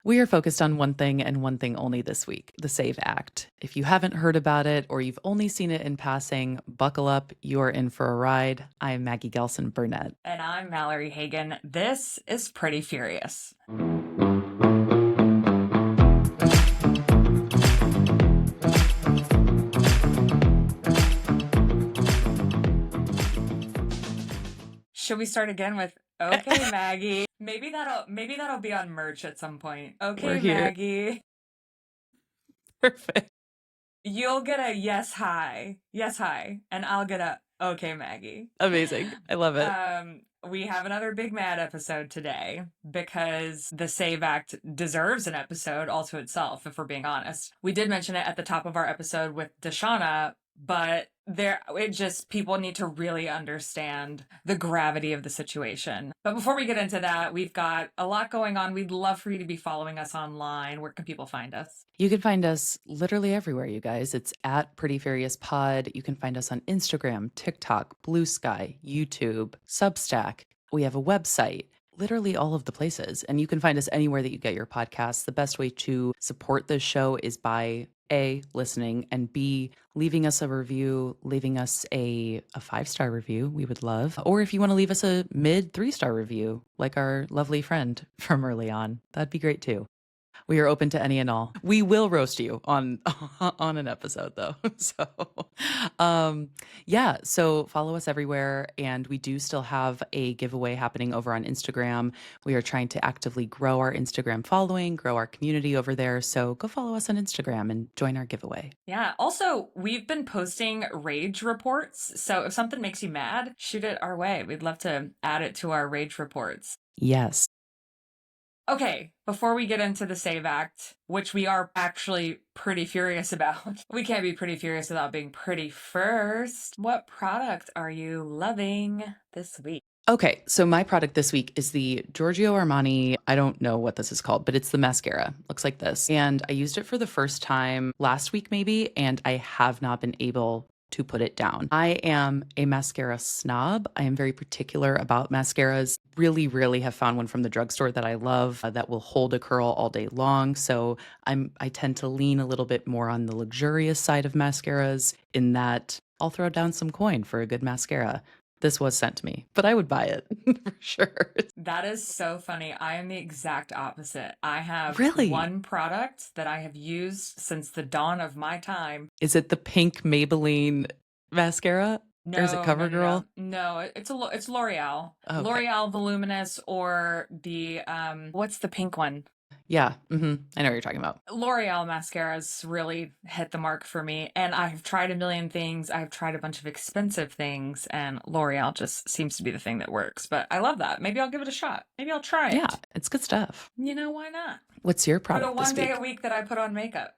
We are focused on one thing and one thing only this week, the SAVE Act. If you haven't heard about it or you've only seen it in passing, buckle up, you are in for a ride. I am Maggie Gelsen-Burnett. And I'm Mallory Hagan. This is Pretty Furious. Should we start again with "Okay, Maggie"? Maybe that'll be on merch at some point. "Okay, We're here. Maggie." Perfect. You'll get a "yes, hi." Yes, hi. And I'll get a "Okay, Maggie." Amazing. I love it. We have another Big Mad episode today because the SAVE Act deserves an episode all to itself, if we're being honest. We did mention it at the top of our episode with Deshauna, but people need to really understand the gravity of the situation. But before we get into that, we've got a lot going on. We'd love for you to be following us online. Where can people find us? You can find us literally everywhere, you guys. It's at Pretty Furious Pod. You can find us on Instagram, TikTok, Blue Sky, YouTube, Substack. We have a website, literally all of the places. And you can find us anywhere that you get your podcasts. The best way to support this show is by A, listening, and B, leaving us a review, leaving us a 5-star review. We would love. Or if you want to leave us a mid 3-star review, like our lovely friend from early on, that'd be great too. We are open to any and all. We will roast you on an episode though. So follow us everywhere, and we do still have a giveaway happening over on Instagram. We are trying to actively grow our Instagram following, grow our community over there. So go follow us on Instagram and join our giveaway. Yeah. Also, we've been posting rage reports. So if something makes you mad, shoot it our way. We'd love to add it to our rage reports. Yes. Okay, before we get into the SAVE Act, which we are actually pretty furious about, we can't be pretty furious without being pretty first. What product are you loving this week? Okay, so my product this week is the Giorgio Armani. I don't know what this is called, but it's the mascara. Looks like this. And I used it for the first time last week, maybe, and I have not been able to put it down. I am a mascara snob. I am very particular about mascaras. Really, really have found one from the drugstore that I love that will hold a curl all day long. So I tend to lean a little bit more on the luxurious side of mascaras in that I'll throw down some coin for a good mascara. This was sent to me, but I would buy it for sure. That is so funny. I am the exact opposite. I have Really? one product that I have used since the dawn of my time. Is it the pink Maybelline mascara? No, or is it CoverGirl? No, it's L'Oreal. Okay. L'Oreal Voluminous, or the what's the pink one? Yeah, I know what you're talking about. L'Oreal mascaras really hit the mark for me, and I've tried a million things. I've tried a bunch of expensive things, and L'Oreal just seems to be the thing that works. But I love that. Maybe I'll give it a shot. Maybe I'll try it. Yeah, it's good stuff. You know, why not? What's your For product the one this day week? a week that I put on makeup.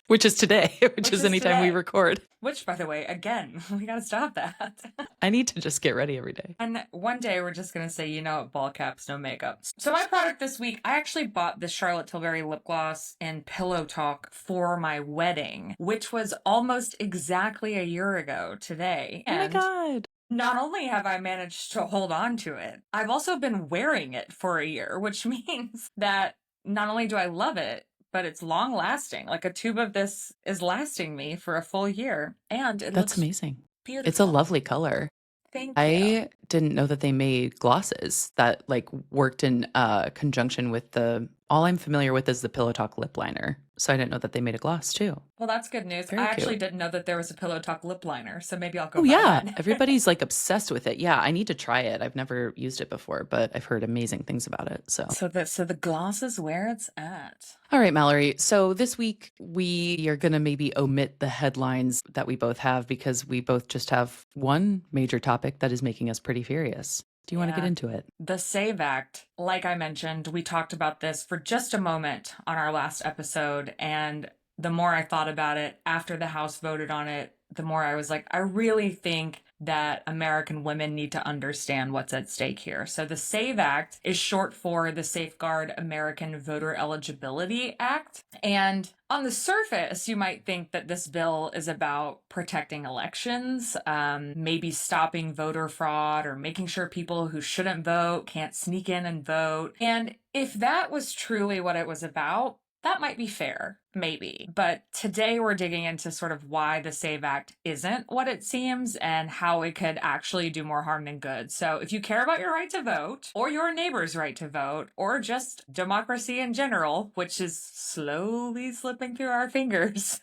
Which is today, which is anytime we today. record. Which, by the way, again, we gotta stop that. I need to just get ready every day. And one day we're just gonna say, ball caps, no makeup. So my product this week, I actually bought this Charlotte Tilbury lip gloss in Pillow Talk for my wedding, which was almost exactly a year ago today. Oh my God. Not only have I managed to hold on to it, I've also been wearing it for a year, which means that not only do I love it, but it's long lasting. Like, a tube of this is lasting me for a full year. And That's looks amazing. beautiful. It's a lovely color. Thank you. I didn't know that they made glosses that worked in conjunction with all I'm familiar with is the Pillow Talk lip liner. So I didn't know that they made a gloss too. Well, that's good news. Very I actually cute. didn't know that there was a Pillow Talk lip liner, so maybe I'll go Oh buy yeah, that. everybody's obsessed with it. Yeah, I need to try it. I've never used it before, but I've heard amazing things about it. So the gloss is where it's at. All right, Mallory. So this week we are going to maybe omit the headlines that we both have because we both just have one major topic that is making us pretty furious. Do you want to get into it? The SAVE Act, like I mentioned, we talked about this for just a moment on our last episode, and the more I thought about it after the House voted on it, the more I was like, I really think that American women need to understand what's at stake here. So the SAVE Act is short for the Safeguard American Voter Eligibility Act. And on the surface, you might think that this bill is about protecting elections, maybe stopping voter fraud or making sure people who shouldn't vote can't sneak in and vote. And if that was truly what it was about, that might be fair, maybe. But today we're digging into sort of why the SAVE Act isn't what it seems and how it could actually do more harm than good. So if you care about your right to vote, or your neighbor's right to vote, or just democracy in general, which is slowly slipping through our fingers,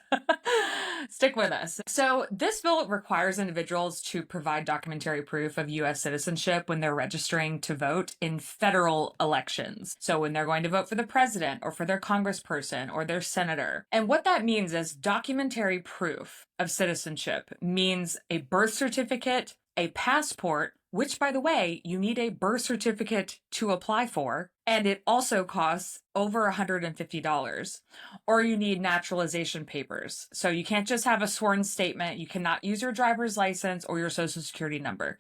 stick with us. So this bill requires individuals to provide documentary proof of U.S. citizenship when they're registering to vote in federal elections. So when they're going to vote for the president or for their congressperson or their senator. And what that means is documentary proof of citizenship means a birth certificate, a passport, which, by the way, you need a birth certificate to apply for, and it also costs over $150. Or you need naturalization papers. So you can't just have a sworn statement. You cannot use your driver's license or your social security number.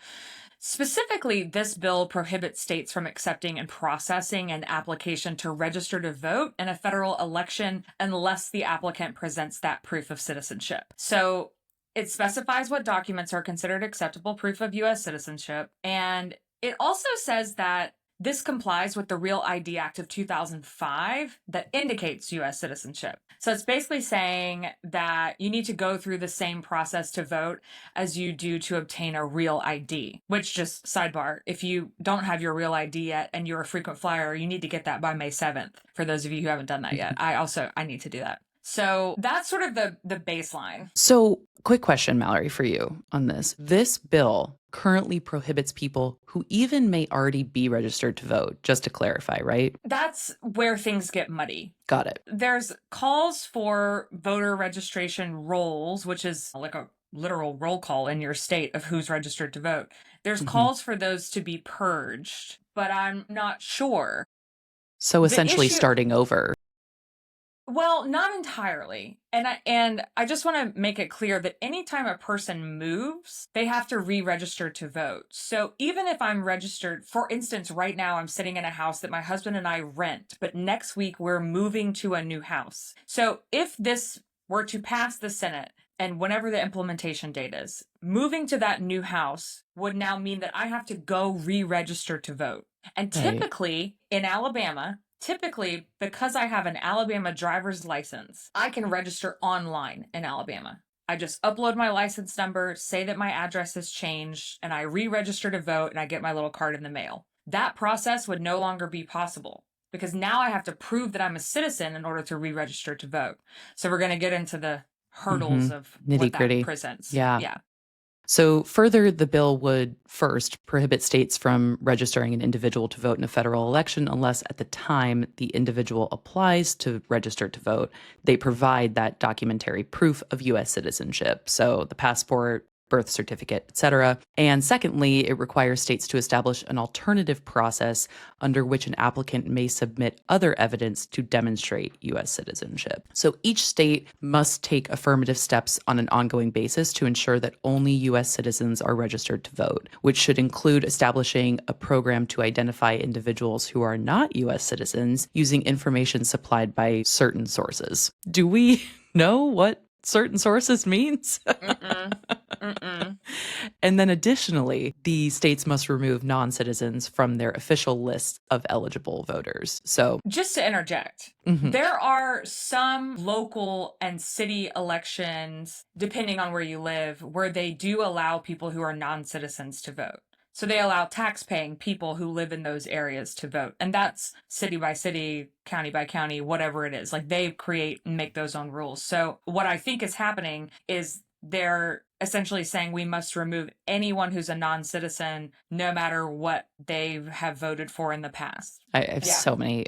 Specifically, this bill prohibits states from accepting and processing an application to register to vote in a federal election unless the applicant presents that proof of citizenship. So it specifies what documents are considered acceptable proof of U.S. citizenship, and it also says that this complies with the Real ID Act of 2005 that indicates U.S. citizenship. So it's basically saying that you need to go through the same process to vote as you do to obtain a real ID, which, just sidebar, if you don't have your real ID yet and you're a frequent flyer, you need to get that by May 7th, for those of you who haven't done that yet. I need to do that. So that's sort of the baseline. So, quick question, Mallory, for you on this. This bill currently prohibits people who even may already be registered to vote, just to clarify, right? That's where things get muddy. Got it. There's calls for voter registration rolls, which is like a literal roll call in your state of who's registered to vote. There's calls for those to be purged, but I'm not sure. So essentially starting over. Well, not entirely. And I just want to make it clear that anytime a person moves, they have to re-register to vote. So even if I'm registered, for instance, right now I'm sitting in a house that my husband and I rent, but next week we're moving to a new house. So if this were to pass the Senate, and whenever the implementation date is, moving to that new house would now mean that I have to go re-register to vote. And typically in Alabama, because I have an Alabama driver's license, I can register online in Alabama. I just upload my license number, say that my address has changed, and I re-register to vote, and I get my little card in the mail. That process would no longer be possible because now I have to prove that I'm a citizen in order to re-register to vote. So we're going to get into the hurdles of what that presents. Yeah. So further, the bill would first prohibit states from registering an individual to vote in a federal election unless at the time the individual applies to register to vote, they provide that documentary proof of U.S. citizenship. So the passport, birth certificate, etc. And secondly, it requires states to establish an alternative process under which an applicant may submit other evidence to demonstrate U.S. citizenship. So each state must take affirmative steps on an ongoing basis to ensure that only U.S. citizens are registered to vote, which should include establishing a program to identify individuals who are not U.S. citizens using information supplied by certain sources. Do we know what certain sources means? And then additionally, the states must remove non-citizens from their official list of eligible voters. So just to interject, there are some local and city elections, depending on where you live, where they do allow people who are non-citizens to vote. So they allow tax-paying people who live in those areas to vote. And that's city by city, county by county, whatever it is. Like they create and make those own rules. So what I think is happening is they're essentially saying we must remove anyone who's a non-citizen, no matter what they have voted for in the past. I have so many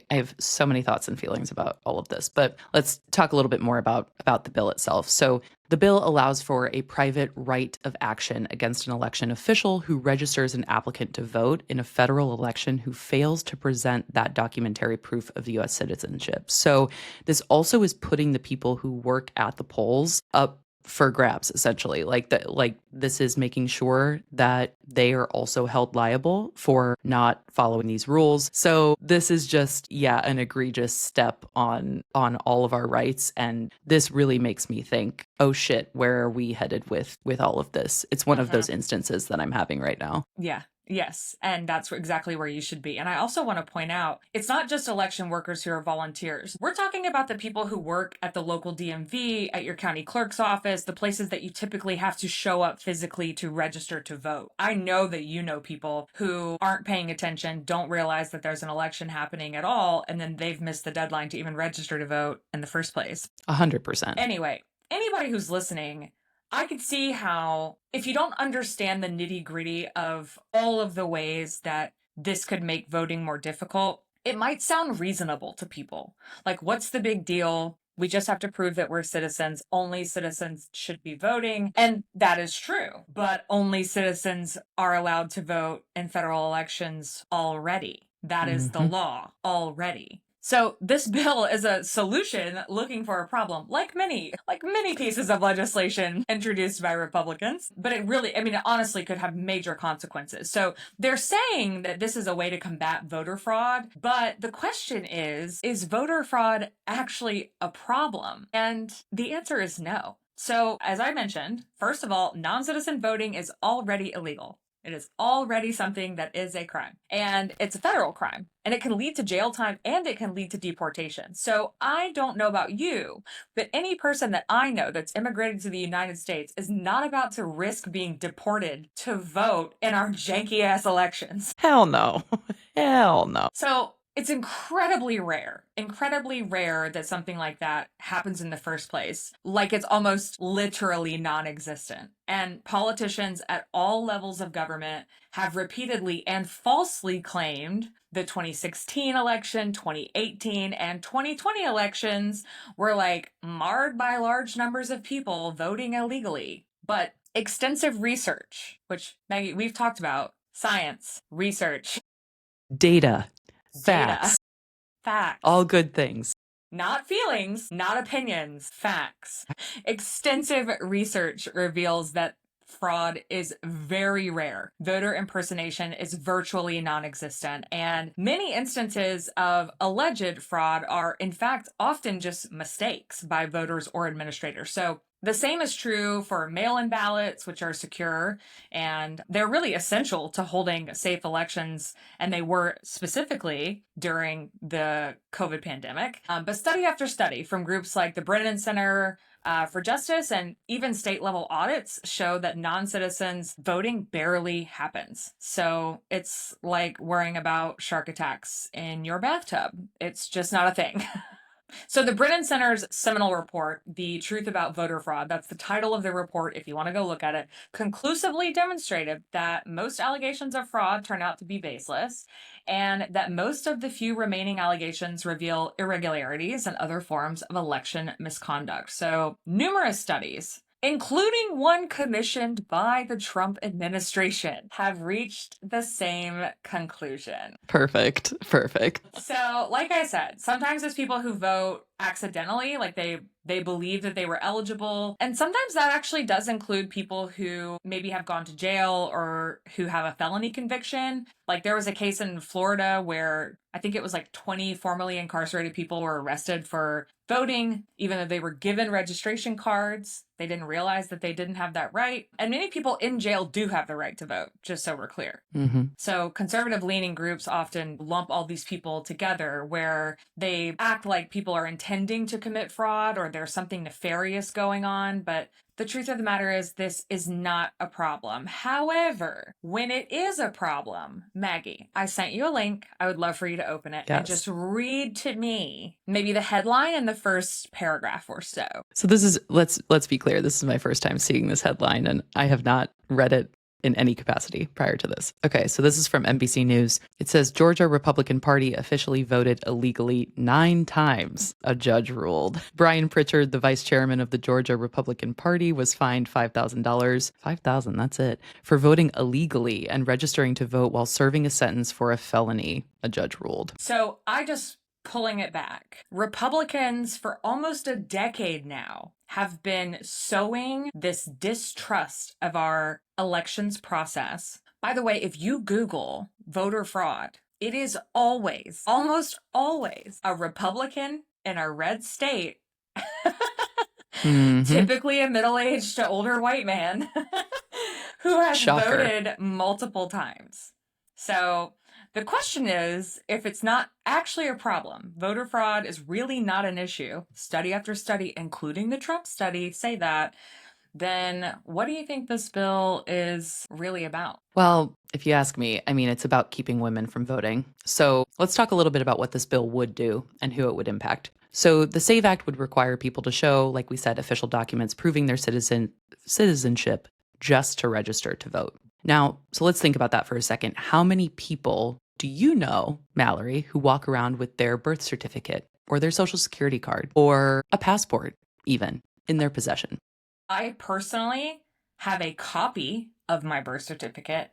thoughts and feelings about all of this, but let's talk a little bit more about the bill itself. So the bill allows for a private right of action against an election official who registers an applicant to vote in a federal election who fails to present that documentary proof of U.S. citizenship. So this also is putting the people who work at the polls up for grabs, essentially. Like this is making sure that they are also held liable for not following these rules. So this is just, yeah, an egregious step on all of our rights. And this really makes me think, oh shit, where are we headed with all of this? It's one of those instances that I'm having right now. Yeah. Yes, and that's exactly where you should be. And I also want to point out, it's not just election workers who are volunteers. We're talking about the people who work at the local DMV, at your county clerk's office, the places that you typically have to show up physically to register to vote. I know that you know people who aren't paying attention, don't realize that there's an election happening at all, and then they've missed the deadline to even register to vote in the first place. 100%. Anyway, anybody who's listening, I could see how, if you don't understand the nitty gritty of all of the ways that this could make voting more difficult, it might sound reasonable to people. Like, what's the big deal? We just have to prove that we're citizens. Only citizens should be voting. And that is true. But only citizens are allowed to vote in federal elections already. That is the law already. So this bill is a solution looking for a problem, like many pieces of legislation introduced by Republicans. But it really, I mean, it honestly could have major consequences. So they're saying that this is a way to combat voter fraud. But the question is voter fraud actually a problem? And the answer is no. So as I mentioned, first of all, non-citizen voting is already illegal. It is already something that is a crime, and it's a federal crime, and it can lead to jail time and it can lead to deportation. So I don't know about you, but any person that I know that's immigrated to the United States is not about to risk being deported to vote in our janky ass elections. Hell no. Hell no. So it's incredibly rare that something like that happens in the first place. Like, it's almost literally non-existent. And politicians at all levels of government have repeatedly and falsely claimed the 2016 election, 2018, and 2020 elections were like marred by large numbers of people voting illegally. But extensive research, which, Maggie, we've talked about, science, research, Data. data, facts. All good things. Not feelings, not opinions, facts. Extensive research reveals that fraud is very rare. Voter impersonation is virtually non-existent, and many instances of alleged fraud are, in fact, often just mistakes by voters or administrators. So the same is true for mail-in ballots, which are secure, and they're really essential to holding safe elections, and they were specifically during the COVID pandemic. But study after study from groups like the Brennan Center for Justice and even state-level audits show that non-citizens voting barely happens. So it's like worrying about shark attacks in your bathtub. It's just not a thing. So the Brennan Center's seminal report, The Truth About Voter Fraud, that's the title of the report if you want to go look at it, conclusively demonstrated that most allegations of fraud turn out to be baseless, and that most of the few remaining allegations reveal irregularities and other forms of election misconduct. So numerous studies, including one commissioned by the Trump administration, have reached the same conclusion. Perfect. So, like I said, sometimes it's people who vote accidentally, like they believe that they were eligible. And sometimes that actually does include people who maybe have gone to jail or who have a felony conviction. Like, there was a case in Florida where I think it was like 20 formerly incarcerated people were arrested for voting, even though they were given registration cards. They didn't realize that they didn't have that right. And many people in jail do have the right to vote, just so we're clear. So conservative leaning groups often lump all these people together where they act like people are intending to commit fraud or there's something nefarious going on. But the truth of the matter is this is not a problem. However, when it is a problem, Maggie, I sent you a link. I would love for you to open it and just read to me maybe the headline and the first paragraph or so. So this is, let's be clear, this is my first time seeing this headline, and I have not read it in any capacity prior to this. Okay, so this is from NBC News. It says, Georgia Republican Party officially voted illegally 9 times, a judge ruled. Brian Pritchard, the vice chairman of the Georgia Republican Party, was fined $5,000. $5,000, that's it, for voting illegally and registering to vote while serving a sentence for a felony, a judge ruled. So I just Pulling it back. Republicans for almost a decade now have been sowing this distrust of our elections process. By the way, if you Google voter fraud, it is always, almost always, a Republican in a red state, Hmm. typically a middle-aged to older white man, who has Shocker. voted multiple times. So the question is, if it's not actually a problem, voter fraud is really not an issue, study after study, including the Trump study, say that, then what do you think this bill is really about? Well, if you ask me, I mean, it's about keeping women from voting. So let's talk a little bit about what this bill would do and who it would impact. So the SAVE Act would require people to show, like we said, official documents proving their citizenship just to register to vote. Now, so let's think about that for a second. How many people do you know, Mallory, who walk around with their birth certificate or their social security card or a passport even in their possession? I personally have a copy of my birth certificate.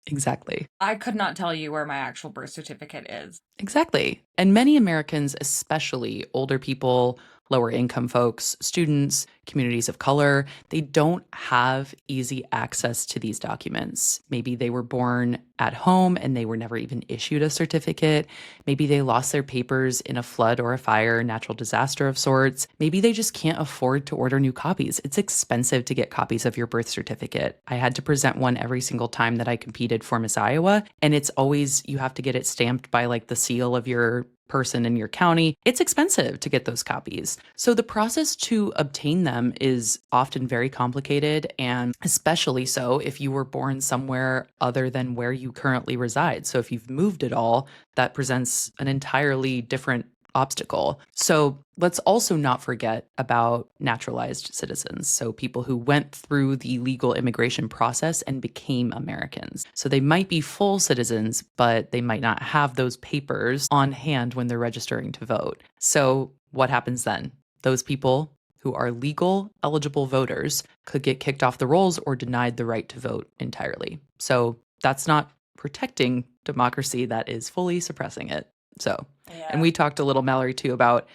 Exactly. I could not tell you where my actual birth certificate is. Exactly. And many Americans, especially older people, lower income folks, students, communities of color, they don't have easy access to these documents. Maybe they were born at home and they were never even issued a certificate. Maybe they lost their papers in a flood or a fire, natural disaster of sorts. Maybe they just can't afford to order new copies. It's expensive to get copies of your birth certificate. I had to present one every single time that I competed for Miss Iowa, and it's always, you have to get it stamped by like the seal of your person in your county. It's expensive to get those copies. So the process to obtain them is often very complicated, and especially so if you were born somewhere other than where you currently reside. So if you've moved at all, that presents an entirely different obstacle. So let's also not forget about naturalized citizens. So people who went through the legal immigration process and became Americans. So they might be full citizens, but they might not have those papers on hand when they're registering to vote. So what happens then? Those people who are legal, eligible voters could get kicked off the rolls or denied the right to vote entirely. So that's not protecting democracy, that is fully suppressing it. So, and Yeah. we talked a little, Mallory, too, about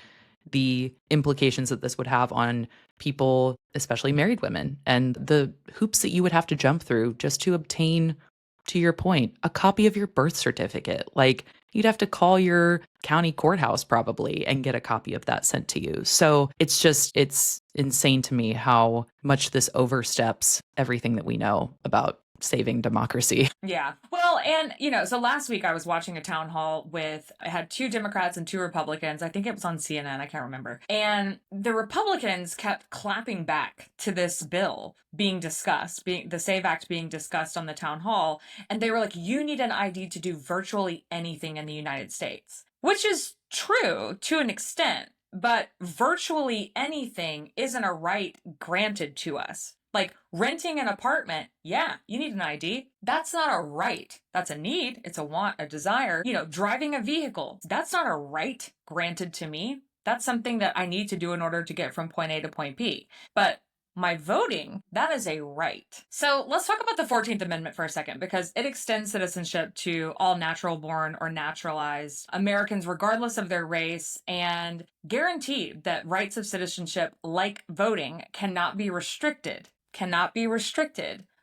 the implications that this would have on people, especially married women, and the hoops that you would have to jump through just to obtain, to your point, a copy of your birth certificate. Like, you'd have to call your county courthouse probably and get a copy of that sent to you. So it's just, it's insane to me how much this oversteps everything that we know about saving democracy. Yeah. Well, and so last week I was watching a town hall with, I had two Democrats and two Republicans. I think it was on CNN, I can't remember. And the Republicans kept clapping back to this bill being discussed, being the SAVE Act being discussed on the town hall. And they were like, you need an ID to do virtually anything in the United States, which is true to an extent, but virtually anything isn't a right granted to us. Like renting an apartment, yeah, you need an ID. That's not a right. That's a need. It's a want, a desire. Driving a vehicle, that's not a right granted to me. That's something that I need to do in order to get from point A to point B. But my voting, that is a right. So let's talk about the 14th Amendment for a second, because it extends citizenship to all natural born or naturalized Americans, regardless of their race, and guaranteed that rights of citizenship, like voting, cannot be restricted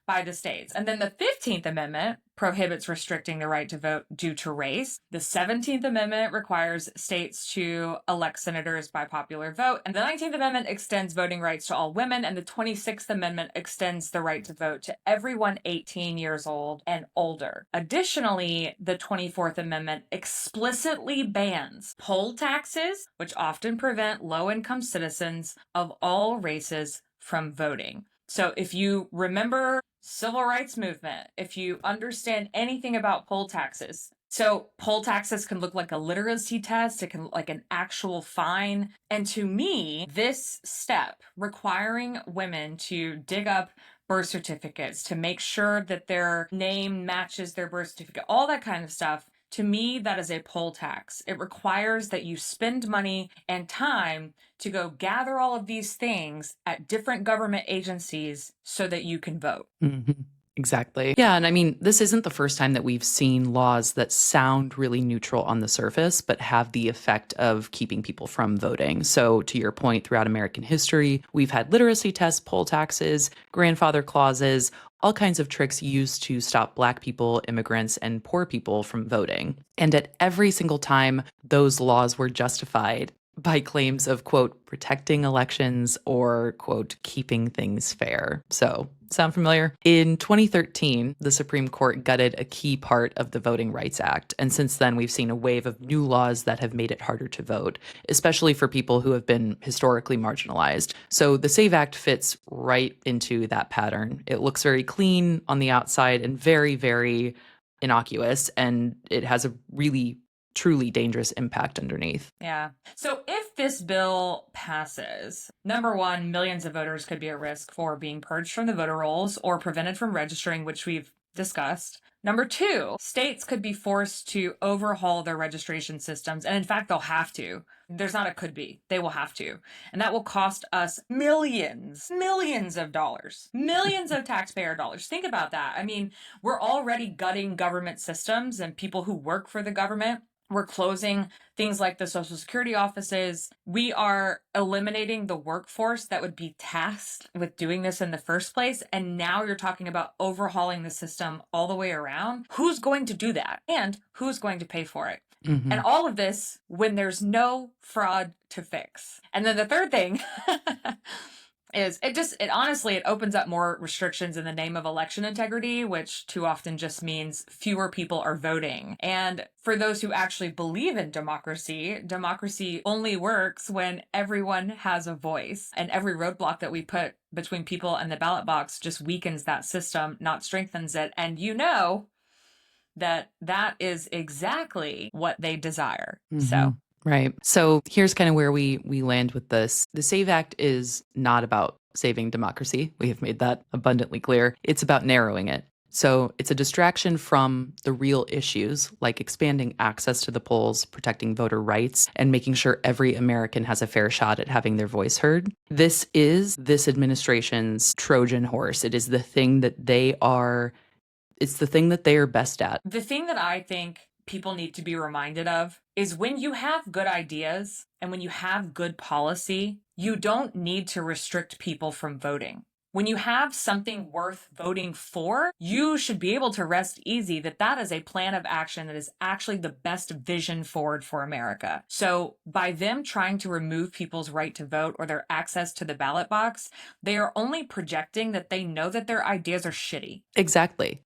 by the states. And then the 15th Amendment prohibits restricting the right to vote due to race. The 17th Amendment requires states to elect senators by popular vote. And the 19th Amendment extends voting rights to all women. And the 26th Amendment extends the right to vote to everyone 18 years old and older. Additionally, the 24th Amendment explicitly bans poll taxes, which often prevent low-income citizens of all races from voting. So if you remember civil rights movement, if you understand anything about poll taxes, so poll taxes can look like a literacy test, it can look like an actual fine. And to me, this step requiring women to dig up birth certificates to make sure that their name matches their birth certificate, all that kind of stuff, to me, that is a poll tax. It requires that you spend money and time to go gather all of these things at different government agencies so that you can vote. Mhm. Exactly. Yeah. And I mean, this isn't the first time that we've seen laws that sound really neutral on the surface, but have the effect of keeping people from voting. So, to your point, throughout American history, we've had literacy tests, poll taxes, grandfather clauses, all kinds of tricks used to stop Black people, immigrants, and poor people from voting. And at every single time, those laws were justified by claims of, quote, protecting elections or, quote, keeping things fair. So, sound familiar? In 2013, the Supreme Court gutted a key part of the Voting Rights Act. And since then, we've seen a wave of new laws that have made it harder to vote, especially for people who have been historically marginalized. So the SAVE Act fits right into that pattern. It looks very clean on the outside and very, very innocuous. And it has a really truly dangerous impact underneath. Yeah. So if this bill passes, number one, millions of voters could be at risk for being purged from the voter rolls or prevented from registering, which we've discussed. Number two, states could be forced to overhaul their registration systems. And in fact, they'll have to. There's not a could be. They will have to. And that will cost us millions of dollars, millions of taxpayer dollars. Think about that. I mean, we're already gutting government systems and people who work for the government. We're closing things like the Social Security offices. We are eliminating the workforce that would be tasked with doing this in the first place. And now you're talking about overhauling the system all the way around. Who's going to do that? And who's going to pay for it? Mm-hmm. And all of this when there's no fraud to fix. And then the third thing is it honestly, it opens up more restrictions in the name of election integrity, which too often just means fewer people are voting. And for those who actually believe in democracy, democracy only works when everyone has a voice. And every roadblock that we put between people and the ballot box just weakens that system, not strengthens it. And you know that is exactly what they desire. Mm-hmm. So right. So here's kind of where we land with this. The SAVE Act is not about saving democracy. We have made that abundantly clear. It's about narrowing it. So it's a distraction from the real issues, like expanding access to the polls, protecting voter rights, and making sure every American has a fair shot at having their voice heard. This is this administration's Trojan horse. It is the thing that it's the thing that they are best at. The thing that I think people need to be reminded of is when you have good ideas and when you have good policy, you don't need to restrict people from voting. When you have something worth voting for, you should be able to rest easy that that is a plan of action that is actually the best vision forward for America. So by them trying to remove people's right to vote or their access to the ballot box, they are only projecting that they know that their ideas are shitty. Exactly.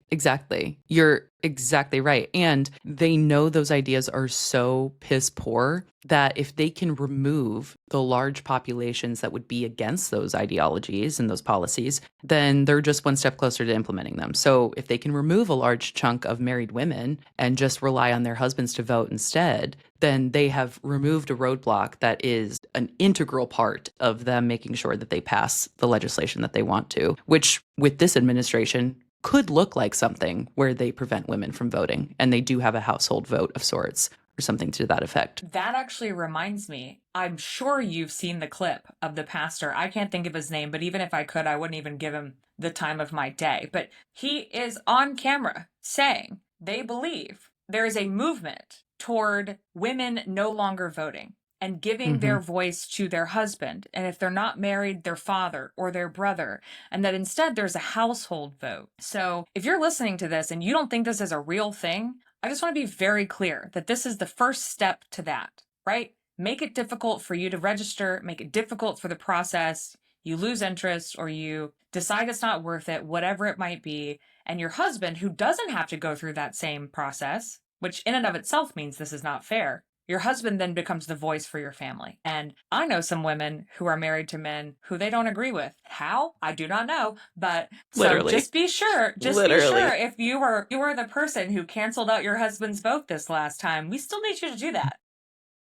You're exactly right. And they know those ideas are so piss poor that if they can remove the large populations that would be against those ideologies and those policies, then they're just one step closer to implementing them. So if they can remove a large chunk of married women and just rely on their husbands to vote instead, then they have removed a roadblock that is an integral part of them making sure that they pass the legislation that they want to, which with this administration could look like something where they prevent women from voting and they do have a household vote of sorts or something to that effect. That actually reminds me, I'm sure you've seen the clip of the pastor. I can't think of his name, but even if I could, I wouldn't even give him the time of my day. But he is on camera saying they believe there is a movement toward women no longer voting and giving their voice to their husband. And if they're not married, their father or their brother, and that instead there's a household vote. So if you're listening to this and you don't think this is a real thing, I just want to be very clear that this is the first step to that, right? Make it difficult for you to register, make it difficult for the process. You lose interest or you decide it's not worth it, whatever it might be. And your husband, who doesn't have to go through that same process, which in and of itself means this is not fair, your husband then becomes the voice for your family. And I know some women who are married to men who they don't agree with. How? I do not know. But Literally. So just be sure if you were the person who canceled out your husband's vote this last time, we still need you to do that.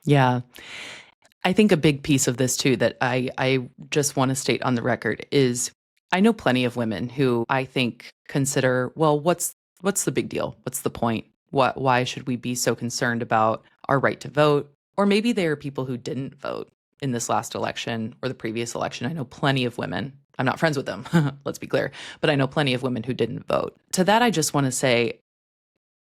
Yeah. I think a big piece of this too that I just want to state on the record is I know plenty of women who I think consider, well, what's the big deal? What's the point? Why should we be so concerned about our right to vote? Or maybe there are people who didn't vote in this last election or the previous election. I know plenty of women I'm not friends with them, let's be clear, but I know plenty of women who didn't vote. To that, I just want to say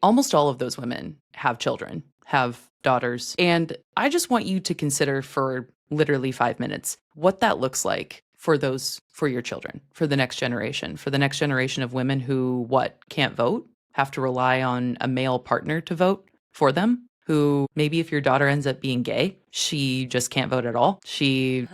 almost all of those women have children, have daughters. And I just want you to consider for literally 5 minutes what that looks like for your children, for the next generation of women who can't vote, have to rely on a male partner to vote for them, who maybe if your daughter ends up being gay, she just can't vote at all. She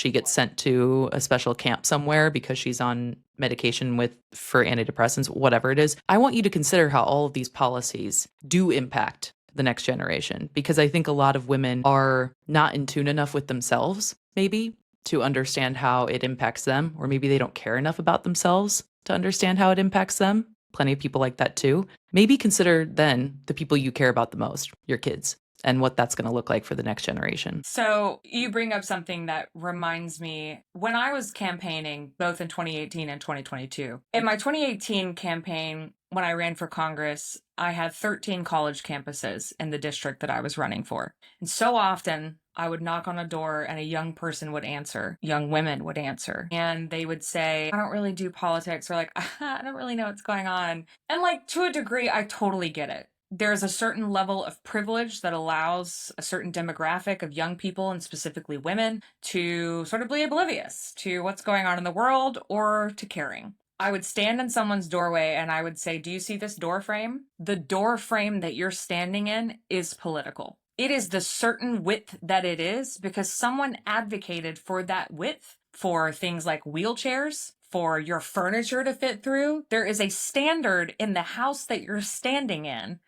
gets sent to a special camp somewhere because she's on medication for antidepressants, whatever it is. I want you to consider how all of these policies do impact the next generation, because I think a lot of women are not in tune enough with themselves, maybe, to understand how it impacts them, or maybe they don't care enough about themselves to understand how it impacts them. Plenty of people like that too. Maybe consider then the people you care about the most, your kids, and what that's going to look like for the next generation. So you bring up something that reminds me, when I was campaigning both in 2018 and 2022, in my 2018 campaign, when I ran for Congress, I had 13 college campuses in the district that I was running for. And so often I would knock on a door and a young person would answer, young women would answer, and they would say, I don't really do politics, or like, I don't really know what's going on. And like, to a degree, I totally get it. There's a certain level of privilege that allows a certain demographic of young people, and specifically women, to sort of be oblivious to what's going on in the world or to caring. I would stand in someone's doorway and I would say, do you see this door frame? The door frame that you're standing in is political. It is the certain width that it is because someone advocated for that width for things like wheelchairs, for your furniture to fit through. There is a standard in the house that you're standing in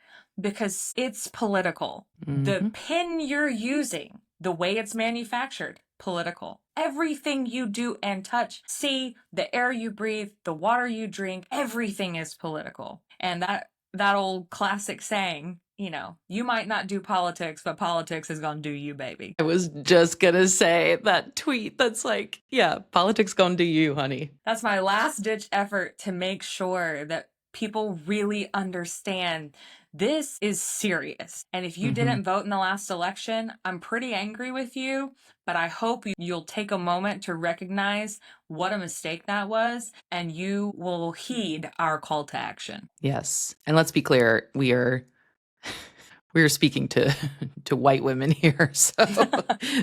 because it's political. The pen you're using, the way it's manufactured, political. Everything you do and touch, see, the air you breathe, the water you drink, everything is political. And that old classic saying, you might not do politics, but politics is gonna do you, baby. I was just gonna say that tweet that's like, yeah, politics gonna do you, honey. That's my last ditch effort to make sure that people really understand this is serious. And if you didn't vote in the last election, I'm pretty angry with you, but I hope you'll take a moment to recognize what a mistake that was, and you will heed our call to action. Yes. And let's be clear, we are speaking to white women here. So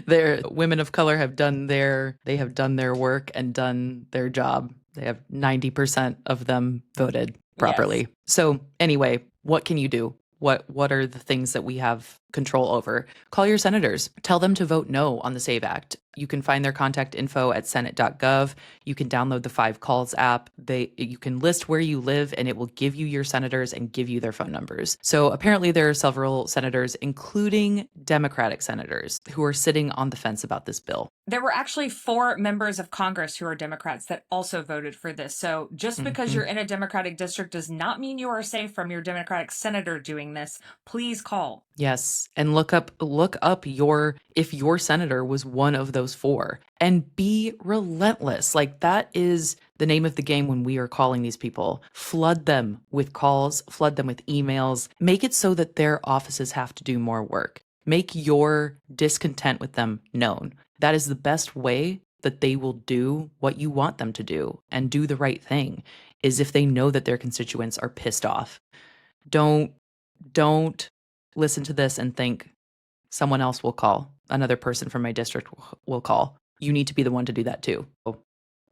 their women of color have done their work and done their job. They have 90% of them voted properly. Yes. So anyway, what can you do? What are the things that we have control over? Call your senators. Tell them to vote no on the SAVE Act. You can find their contact info at senate.gov. You can download the 5 Calls app. You can list where you live, and it will give you your senators and give you their phone numbers. So apparently there are several senators, including Democratic senators, who are sitting on the fence about this bill. There were actually 4 members of Congress who are Democrats that also voted for this. So just because you're in a Democratic district does not mean you are safe from your Democratic senator doing this. Please call. Yes. And look up if your senator was one of those 4, and be relentless. Like, that is the name of the game when we are calling these people. Flood them with calls, flood them with emails, make it so that their offices have to do more work. Make your discontent with them known. That is the best way that they will do what you want them to do and do the right thing, is if they know that their constituents are pissed off. Don't listen to this and think someone else will call. Another person from my district will call. You need to be the one to do that too.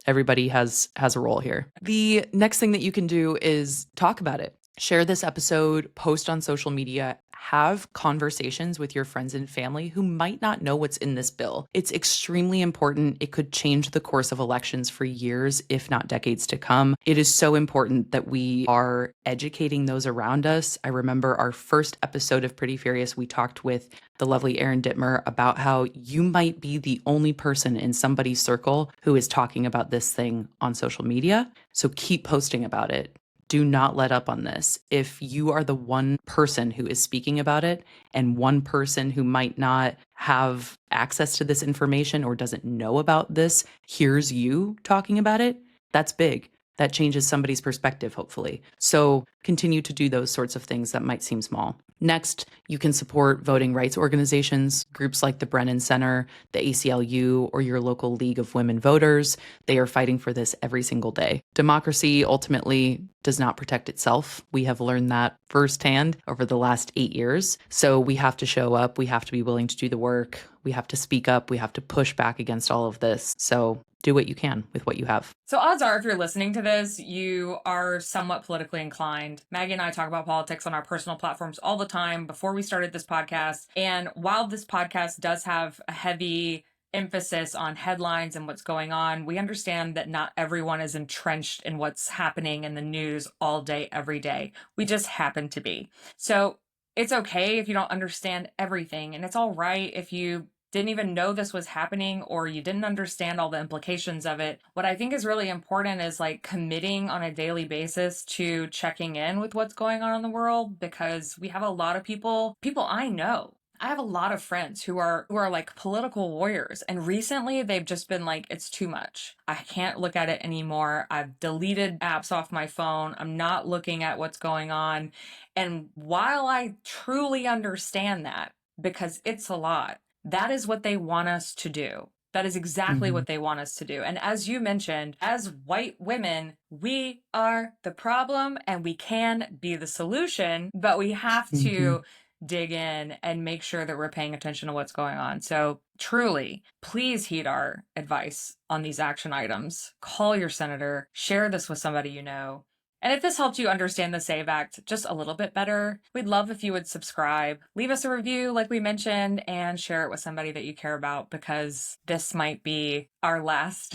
Everybody has a role here. The next thing that you can do is talk about it. Share this episode, post on social media, have conversations with your friends and family who might not know what's in this bill. It's extremely important. It could change the course of elections for years, if not decades to come. It is so important that we are educating those around us. I remember our first episode of Pretty Furious, we talked with the lovely Erin Dittmer about how you might be the only person in somebody's circle who is talking about this thing on social media. So keep posting about it. Do not let up on this. If you are the one person who is speaking about it and one person who might not have access to this information or doesn't know about this hears you talking about it, that's big. that changes somebody's perspective, hopefully. So continue to do those sorts of things that might seem small. Next, you can support voting rights organizations, groups like the Brennan Center, the ACLU, or your local League of Women Voters. They are fighting for this every single day. Democracy ultimately does not protect itself. We have learned that firsthand over the last 8 years. So we have to show up. We have to be willing to do the work. We have to speak up. We have to push back against all of this. So do what you can with what you have. So odds are, if you're listening to this, you are somewhat politically inclined. Maggie and I talk about politics on our personal platforms all the time before we started this podcast. And while this podcast does have a heavy emphasis on headlines and what's going on, we understand that not everyone is entrenched in what's happening in the news all day, every day. We just happen to be. So it's okay if you don't understand everything, and it's all right if you didn't even know this was happening or you didn't understand all the implications of it. What I think is really important is like committing on a daily basis to checking in with what's going on in the world, because we have a lot of people I know. I have a lot of friends who are like political warriors, and recently they've just been like, it's too much. I can't look at it anymore. I've deleted apps off my phone. I'm not looking at what's going on. And while I truly understand that, because it's a lot, that is what they want us to do. That is exactly what they want us to do. And as you mentioned, as white women, we are the problem and we can be the solution, but we have to dig in and make sure that we're paying attention to what's going on. So truly, please heed our advice on these action items. Call your senator, share this with somebody you know. And if this helped you understand the SAVE Act just a little bit better, we'd love if you would subscribe, leave us a review like we mentioned, and share it with somebody that you care about, because this might be our last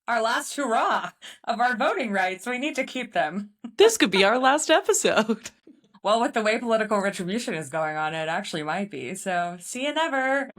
our last hurrah of our voting rights. We need to keep them. This could be our last episode. Well, with the way political retribution is going on, it actually might be. So see you never.